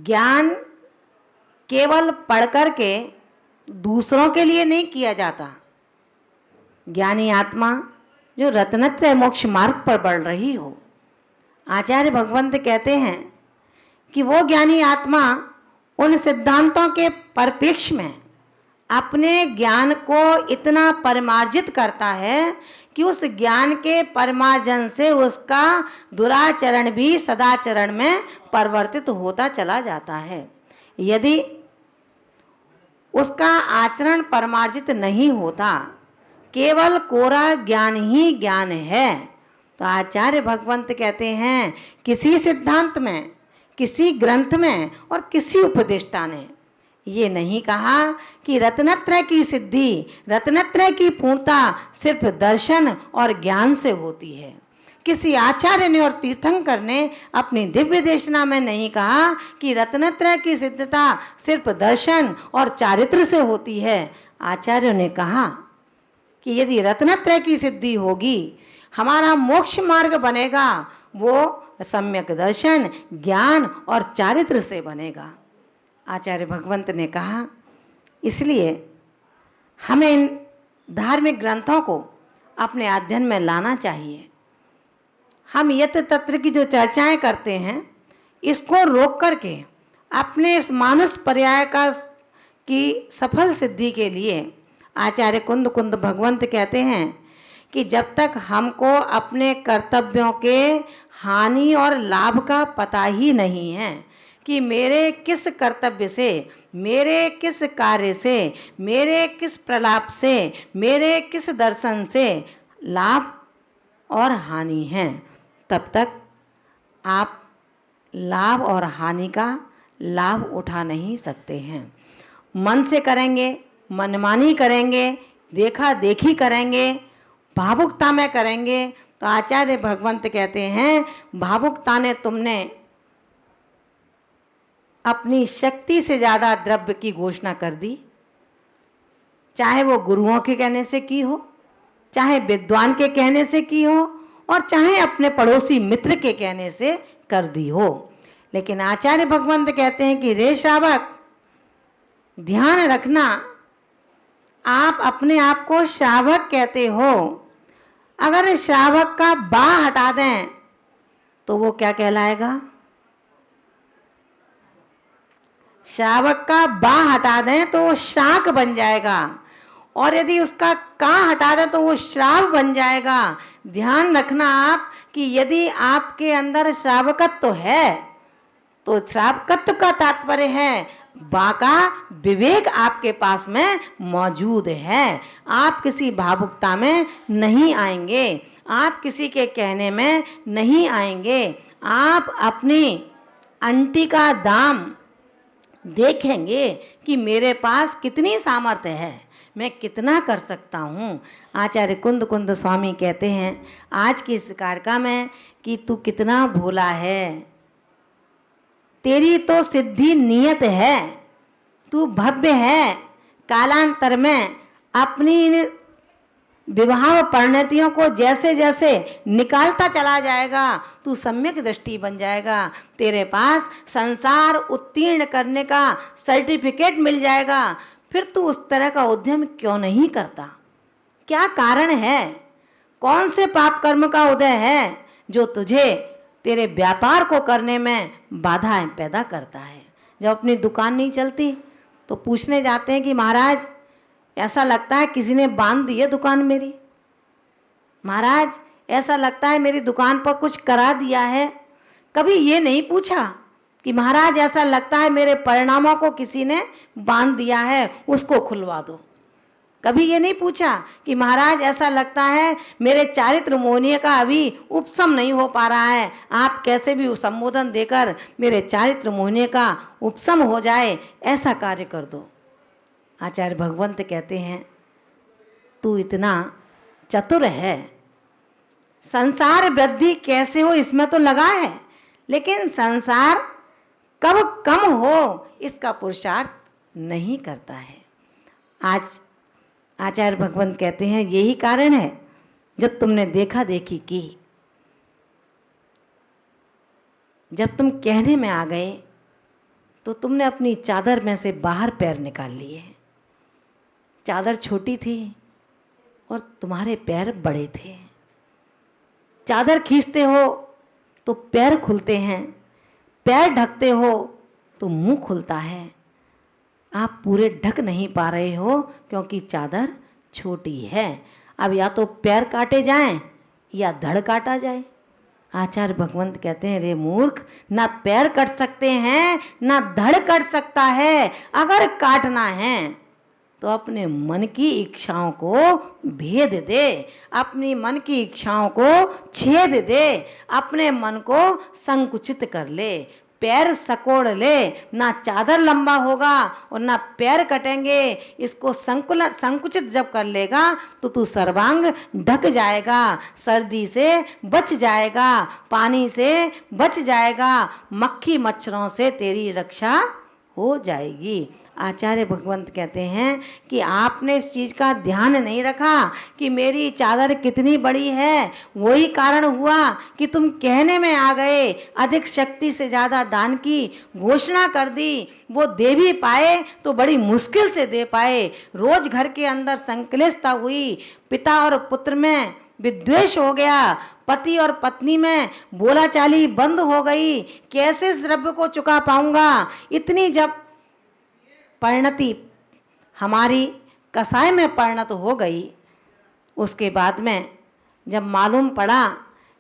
ज्ञान केवल पढ़ कर के दूसरों के लिए नहीं किया जाता। ज्ञानी आत्मा जो रत्नत्रय मोक्ष मार्ग पर बढ़ रही हो, आचार्य भगवंत कहते हैं कि वो ज्ञानी आत्मा उन सिद्धांतों के परिप्रेक्ष्य में अपने ज्ञान को इतना परिमार्जित करता है कि उस ज्ञान के परिमार्जन से उसका दुराचरण भी सदाचरण में परिवर्तित होता चला जाता है। यदि उसका आचरण परिमार्जित नहीं होता, केवल कोरा ज्ञान ही ज्ञान है, तो आचार्य भगवंत कहते हैं किसी सिद्धांत में, किसी ग्रंथ में और किसी उपदेष्टा ने ये नहीं कहा कि रत्नत्रय की सिद्धि, रत्नत्रय की पूर्णता सिर्फ दर्शन और ज्ञान से होती है। किसी आचार्य ने और तीर्थंकर ने अपनी दिव्य देशना में नहीं कहा कि रत्नत्रय की सिद्धता सिर्फ दर्शन और चारित्र से होती है। आचार्यों ने कहा कि यदि रत्नत्रय की सिद्धि होगी, हमारा मोक्ष मार्ग बनेगा, वो सम्यक दर्शन, ज्ञान और चारित्र से बनेगा। आचार्य भगवंत ने कहा इसलिए हमें इन धार्मिक ग्रंथों को अपने अध्ययन में लाना चाहिए। हम यत्र तत्र की जो चर्चाएं करते हैं, इसको रोक करके अपने इस मानस पर्याय का की सफल सिद्धि के लिए आचार्य कुंद कुंद भगवंत कहते हैं कि जब तक हमको अपने कर्तव्यों के हानि और लाभ का पता ही नहीं है कि मेरे किस कर्तव्य से, मेरे किस कार्य से, मेरे किस प्रलाप से, मेरे किस दर्शन से लाभ और हानि है, तब तक आप लाभ और हानि का लाभ उठा नहीं सकते हैं। मन से करेंगे, मनमानी करेंगे, देखा देखी करेंगे, भावुकता में करेंगे, तो आचार्य भगवंत कहते हैं भावुकता ने तुमने अपनी शक्ति से ज़्यादा द्रव्य की घोषणा कर दी, चाहे वो गुरुओं के कहने से की हो, चाहे विद्वान के कहने से की हो, और चाहे अपने पड़ोसी मित्र के कहने से कर दी हो। लेकिन आचार्य भगवंत कहते हैं कि रे श्रावक, ध्यान रखना, आप अपने आप को श्रावक कहते हो, अगर श्रावक का बा हटा दें तो वो क्या कहलाएगा? श्रावक का बा हटा दें तो वो शाक बन जाएगा, और यदि उसका का हटा दें तो वो श्राव बन जाएगा। ध्यान रखना आप कि यदि आपके अंदर श्रावकत्व है तो श्रावकत्व का तात्पर्य है बा का विवेक आपके पास में मौजूद है। आप किसी भावुकता में नहीं आएंगे, आप किसी के कहने में नहीं आएंगे, आप अपनी अंटी का दाम देखेंगे कि मेरे पास कितनी सामर्थ्य है, मैं कितना कर सकता हूँ। आचार्य कुंद कुंद स्वामी कहते हैं आज की इस कारका में कि तू कितना भोला है, तेरी तो सिद्धि नियत है, तू भव्य है, कालांतर में अपनी इन विवाह परिणतियों को जैसे जैसे निकालता चला जाएगा, तू सम्यक दृष्टि बन जाएगा, तेरे पास संसार उत्तीर्ण करने का सर्टिफिकेट मिल जाएगा। फिर तू उस तरह का उद्यम क्यों नहीं करता? क्या कारण है? कौन से पाप कर्म का उदय है जो तुझे तेरे व्यापार को करने में बाधाएं पैदा करता है? जब अपनी दुकान नहीं चलती तो पूछने जाते हैं कि महाराज ऐसा लगता है किसी ने बांध दी है दुकान मेरी, महाराज ऐसा लगता है मेरी दुकान पर कुछ करा दिया है। कभी ये नहीं पूछा कि महाराज ऐसा लगता है मेरे परिणामों को किसी ने बांध दिया है, उसको खुलवा दो। कभी ये नहीं पूछा कि महाराज ऐसा लगता है मेरे चारित्र मोहनीय का अभी उपशम नहीं हो पा रहा है, आप कैसे भी संबोधन देकर मेरे चारित्र मोहनीय का उपशम हो जाए, ऐसा कार्य कर दो। आचार्य भगवंत कहते हैं तू इतना चतुर है, संसार वृद्धि कैसे हो इसमें तो लगा है, लेकिन संसार कब कम हो इसका पुरुषार्थ नहीं करता है। आज आचार्य भगवंत कहते हैं यही कारण है जब तुमने देखा देखी की, जब तुम कहने में आ गए तो तुमने अपनी चादर में से बाहर पैर निकाल लिए। चादर छोटी थी और तुम्हारे पैर बड़े थे। चादर खींचते हो तो पैर खुलते हैं, पैर ढकते हो तो मुंह खुलता है। आप पूरे ढक नहीं पा रहे हो क्योंकि चादर छोटी है। अब या तो पैर काटे जाएं या धड़ काटा जाए। आचार्य भगवंत कहते हैं, रे मूर्ख, ना पैर कट सकते हैं ना धड़ कट सकता है। अगर काटना है तो अपने मन की इच्छाओं को भेद दे, अपनी मन की इच्छाओं को छेद दे, अपने मन को संकुचित कर ले, पैर सकोड़ ले। ना चादर लंबा होगा और ना पैर कटेंगे। इसको संकुचित जब कर लेगा तो तू सर्वांग ढक जाएगा, सर्दी से बच जाएगा, पानी से बच जाएगा, मक्खी मच्छरों से तेरी रक्षा हो जाएगी। आचार्य भगवंत कहते हैं कि आपने इस चीज़ का ध्यान नहीं रखा कि मेरी चादर कितनी बड़ी है। वही कारण हुआ कि तुम कहने में आ गए, अधिक शक्ति से ज़्यादा दान की घोषणा कर दी। वो दे भी पाए तो बड़ी मुश्किल से दे पाए। रोज घर के अंदर संक्लिष्टता हुई, पिता और पुत्र में विद्वेष हो गया, पति और पत्नी में बोलाचाली बंद हो गई। कैसे इस द्रव्य को चुका पाऊंगा? इतनी जब परिणति हमारी कसाय में परिणत हो गई, उसके बाद में जब मालूम पड़ा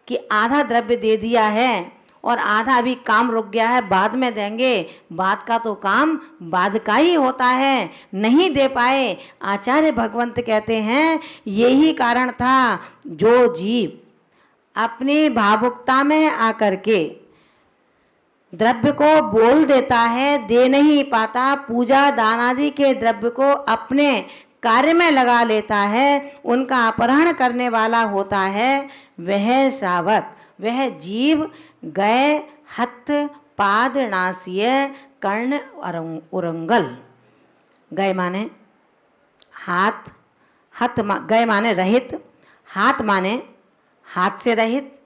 कि आधा द्रव्य दे दिया है और आधा अभी काम रुक गया है, बाद में देंगे, बाद का तो काम बाद का ही होता है, नहीं दे पाए। आचार्य भगवंत कहते हैं यही कारण था, जो जीव अपनी भावुकता में आकर के द्रव्य को बोल देता है, दे नहीं पाता, पूजा दान आदि के द्रव्य को अपने कार्य में लगा लेता है, उनका अपहरण करने वाला होता है, वह श्रावक, वह जीव गए हथ पाद नासिय कर्ण उरंगल। गए माने हाथ, हथ गए माने रहित, हाथ माने हाथ से रहित,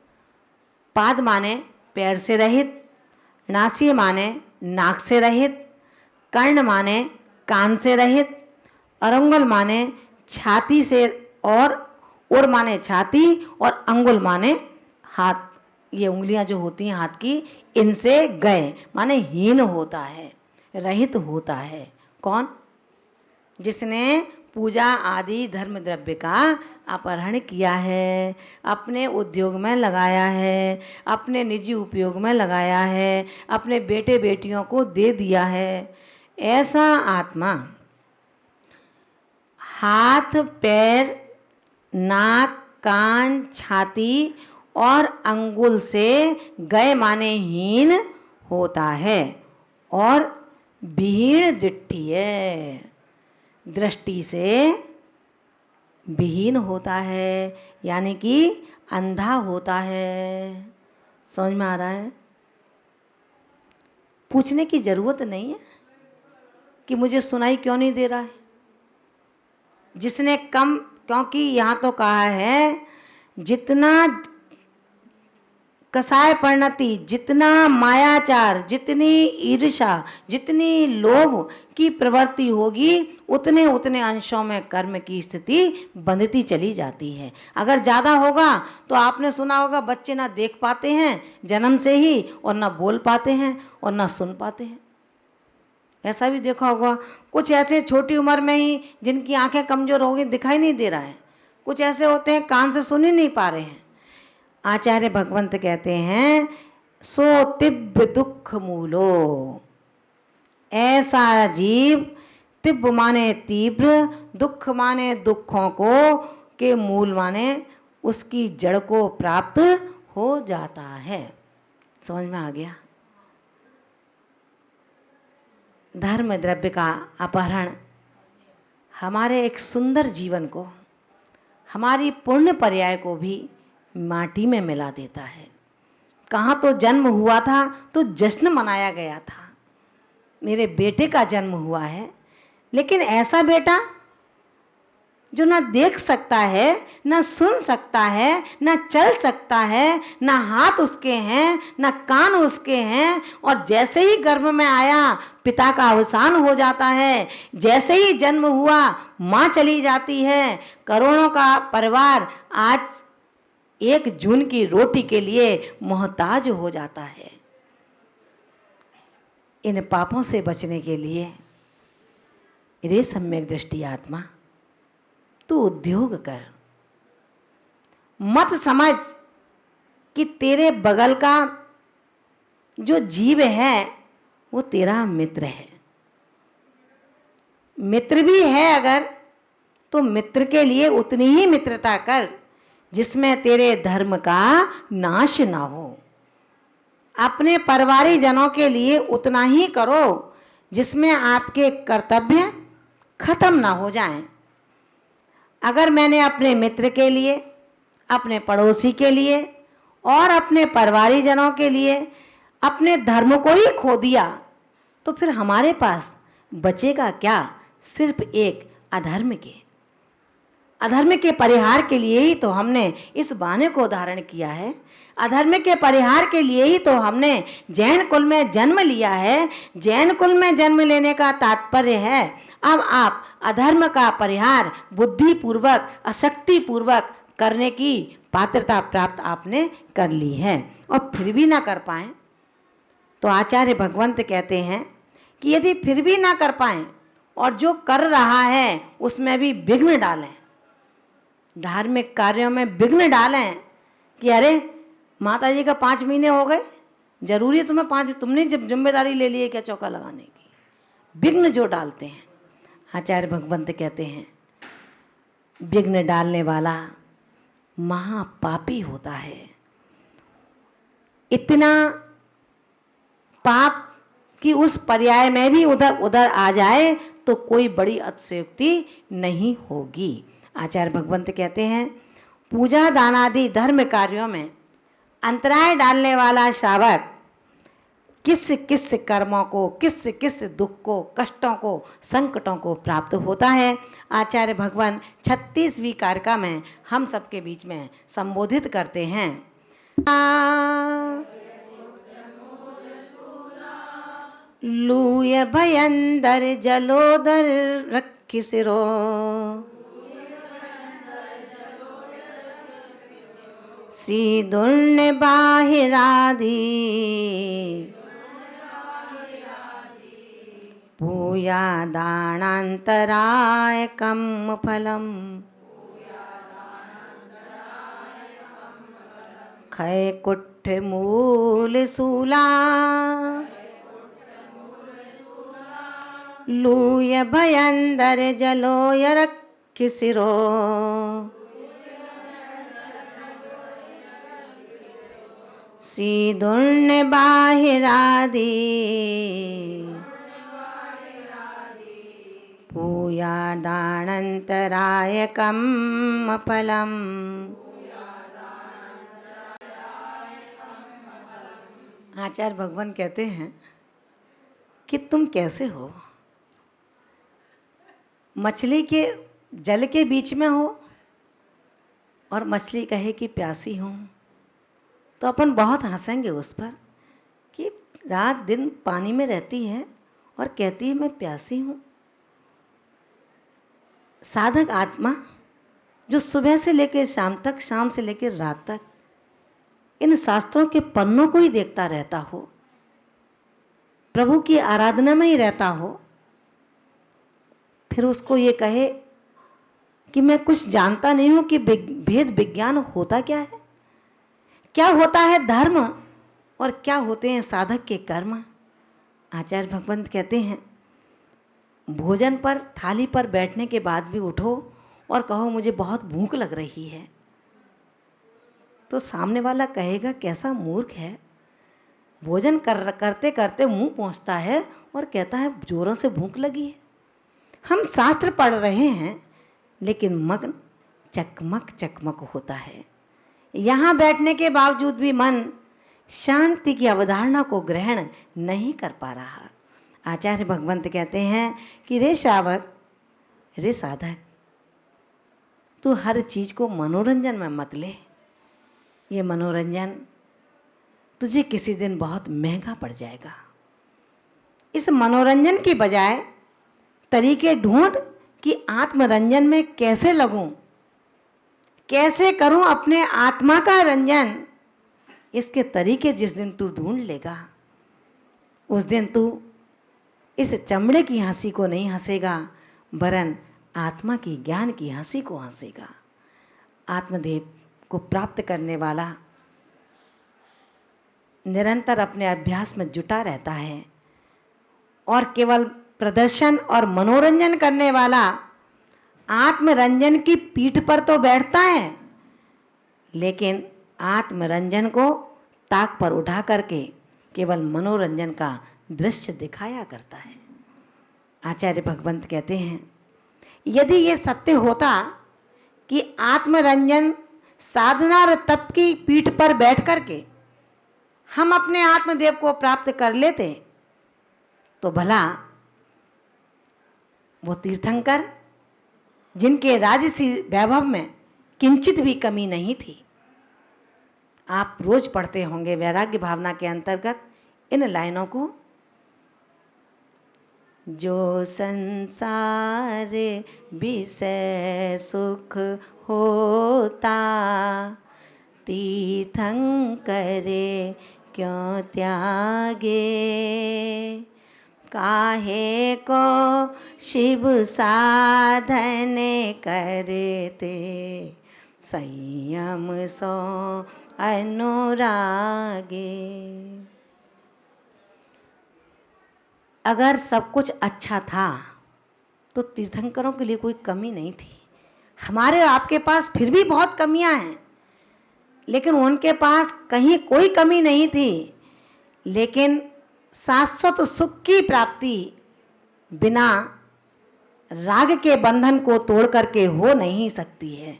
पाद माने पैर से रहित, नासिय माने नाक से रहित, कर्ण माने कान से रहित, अरंगुल माने छाती से, और उर माने छाती, और अंगुल माने हाथ। ये उंगलियां जो होती हैं हाथ की, इनसे गए माने हीन होता है, रहित होता है। कौन? जिसने पूजा आदि धर्म द्रव्य का अपहरण किया है, अपने उद्योग में लगाया है, अपने निजी उपयोग में लगाया है, अपने बेटे बेटियों को दे दिया है। ऐसा आत्मा हाथ पैर नाक कान छाती और अंगुल से गए माने हीन होता है, और विहीन दिट्ठिय, दृष्टि से विहीन होता है, यानी कि अंधा होता है। समझ में आ रहा है? पूछने की जरूरत नहीं है कि मुझे सुनाई क्यों नहीं दे रहा है। जिसने कम, क्योंकि यहाँ तो कहा है जितना कसाय परिणति, जितना मायाचार, जितनी ईर्ष्या, जितनी लोभ की प्रवृत्ति होगी, उतने उतने अंशों में कर्म की स्थिति बंधती चली जाती है। अगर ज़्यादा होगा तो आपने सुना होगा बच्चे ना देख पाते हैं जन्म से ही, और ना बोल पाते हैं और ना सुन पाते हैं। ऐसा भी देखा होगा, कुछ ऐसे छोटी उम्र में ही जिनकी आंखें कमज़ोर हो गई, दिखाई नहीं दे रहा है। कुछ ऐसे होते हैं कान से सुन ही नहीं पा रहे हैं। आचार्य भगवंत कहते हैं सो तिब्ब दुख मूलो, ऐसा जीव, तिब्ब माने तीव्र, दुख माने दुखों को, के मूल माने उसकी जड़ को प्राप्त हो जाता है। समझ में आ गया? धर्म द्रव्य का अपहरण हमारे एक सुंदर जीवन को, हमारी पुण्य पर्याय को भी माटी में मिला देता है। कहाँ तो जन्म हुआ था तो जश्न मनाया गया था, मेरे बेटे का जन्म हुआ है, लेकिन ऐसा बेटा जो ना देख सकता है, ना सुन सकता है, ना चल सकता है, ना हाथ उसके हैं, ना कान उसके हैं, और जैसे ही गर्भ में आया पिता का अवसान हो जाता है, जैसे ही जन्म हुआ माँ चली जाती है, करोड़ों का परिवार आज एक जून की रोटी के लिए मोहताज हो जाता है। इन पापों से बचने के लिए रे सम्यक दृष्टि आत्मा, तू उद्योग कर। मत समझ कि तेरे बगल का जो जीव है वो तेरा मित्र है। मित्र भी है अगर, तो मित्र के लिए उतनी ही मित्रता कर जिसमें तेरे धर्म का नाश ना हो। अपने परिवारी जनों के लिए उतना ही करो जिसमें आपके कर्तव्य खत्म ना हो जाएं। अगर मैंने अपने मित्र के लिए, अपने पड़ोसी के लिए और अपने परिवारी जनों के लिए अपने धर्म को ही खो दिया, तो फिर हमारे पास बचेगा क्या? सिर्फ एक अधर्म के। अधर्म के परिहार के लिए ही तो हमने इस बाने को धारण किया है। अधर्म के परिहार के लिए ही तो हमने जैन कुल में जन्म लिया है। जैन कुल में जन्म लेने का तात्पर्य है अब आप अधर्म का परिहार बुद्धि पूर्वक, अशक्ति पूर्वक करने की पात्रता प्राप्त आपने कर ली है। और फिर भी ना कर पाए तो आचार्य भगवंत कहते हैं कि यदि फिर भी ना कर पाए और जो कर रहा है उसमें भी विघ्न डालें, धार्मिक कार्यों में विघ्न डालें कि अरे माता जी का 5 महीने हो गए, जरूरी है तुम्हें तुमने जब जिम्मेदारी ले ली है क्या चौका लगाने की, विघ्न जो डालते हैं, आचार्य भगवंत कहते हैं विघ्न डालने वाला महापापी होता है। इतना पाप कि उस पर्याय में भी उधर उधर आ जाए तो कोई बड़ी अतिशयोक्ति नहीं होगी। आचार्य भगवंत कहते हैं पूजा दान आदि धर्म कार्यों में अंतराय डालने वाला श्रावक किस किस कर्मों को, किस किस दुख को, कष्टों को, संकटों को प्राप्त होता है। आचार्य भगवान 36वीं कारिका में हम सबके बीच में संबोधित करते हैं। लूय भयंदर जलोदर रखी सिरो, सीदुर्न बाहिराधी, पूया दानांतराय कम फलम, खय कुट्ठ मूल सूला, लूय भयंदर जलोय रखि सिरो, सीदुर्न बाहिरादी, पूया दानंतराय कम फलम। आचार्य भगवान कहते हैं कि तुम कैसे हो, मछली के जल के बीच में हो और मछली कहे कि प्यासी हूँ, तो अपन बहुत हंसेंगे उस पर कि रात दिन पानी में रहती है और कहती है मैं प्यासी हूँ। साधक आत्मा जो सुबह से लेकर शाम तक, शाम से लेकर रात तक इन शास्त्रों के पन्नों को ही देखता रहता हो, प्रभु की आराधना में ही रहता हो, फिर उसको ये कहे कि मैं कुछ जानता नहीं हूं कि भेद विज्ञान होता क्या है, क्या होता है धर्म और क्या होते हैं साधक के कर्म। आचार्य भगवंत कहते हैं भोजन पर थाली पर बैठने के बाद भी उठो और कहो मुझे बहुत भूख लग रही है, तो सामने वाला कहेगा कैसा मूर्ख है, भोजन करते करते मुंह पहुंचता है और कहता है जोरों से भूख लगी है। हम शास्त्र पढ़ रहे हैं लेकिन मग्न चकमक चकमक होता है। यहाँ बैठने के बावजूद भी मन शांति की अवधारणा को ग्रहण नहीं कर पा रहा। आचार्य भगवंत कहते हैं कि रे श्रावक, रे साधक, तू हर चीज़ को मनोरंजन में मत ले। ये मनोरंजन तुझे किसी दिन बहुत महंगा पड़ जाएगा। इस मनोरंजन की बजाय तरीके ढूंढ कि आत्मरंजन में कैसे लगूं, कैसे करूं अपने आत्मा का रंजन। इसके तरीके जिस दिन तू ढूंढ लेगा, उस दिन तू इस चमड़े की हंसी को नहीं हंसेगा, वरन आत्मा की ज्ञान की हंसी को हंसेगा। आत्मदेव को प्राप्त करने वाला निरंतर अपने अभ्यास में जुटा रहता है और केवल प्रदर्शन और मनोरंजन करने वाला आत्मरंजन की पीठ पर तो बैठता है, लेकिन आत्मरंजन को ताक पर उठा करके केवल मनोरंजन का दृश्य दिखाया करता है। आचार्य भगवंत कहते हैं, यदि ये सत्य होता कि आत्मरंजन साधना और तप की पीठ पर बैठ करके हम अपने आत्मदेव को प्राप्त कर लेते, तो भला वो तीर्थंकर जिनके राजसी वैभव में किंचित भी कमी नहीं थी। आप रोज पढ़ते होंगे वैराग्य भावना के अंतर्गत इन लाइनों को, जो संसार विषय सुख होता, तीर्थंकर क्यों त्यागे, काहे को शिव साधन करते, संयम सो अनुरागे। अगर सब कुछ अच्छा था तो तीर्थंकरों के लिए कोई कमी नहीं थी। हमारे आपके पास फिर भी बहुत कमियां हैं, लेकिन उनके पास कहीं कोई कमी नहीं थी। लेकिन शाश्वत सुख की प्राप्ति बिना राग के बंधन को तोड़ करके हो नहीं सकती है।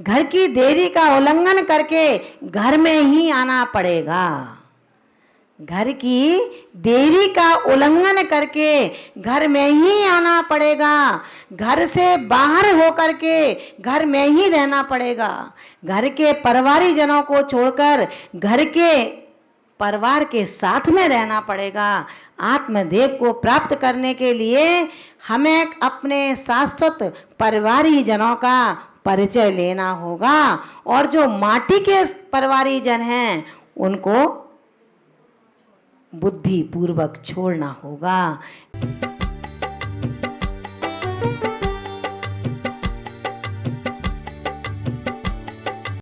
घर की देरी का उल्लंघन करके घर में ही आना पड़ेगा। घर की देरी का उल्लंघन करके घर में ही आना पड़ेगा। घर से बाहर होकर के घर में ही रहना पड़ेगा। घर के परिवारी जनों को छोड़कर घर के परिवार के साथ में रहना पड़ेगा। आत्मदेव को प्राप्त करने के लिए हमें अपने शाश्वत परिवारी जनों का परिचय लेना होगा, और जो माटी के परिवारी जन हैं उनको बुद्धि पूर्वक छोड़ना होगा।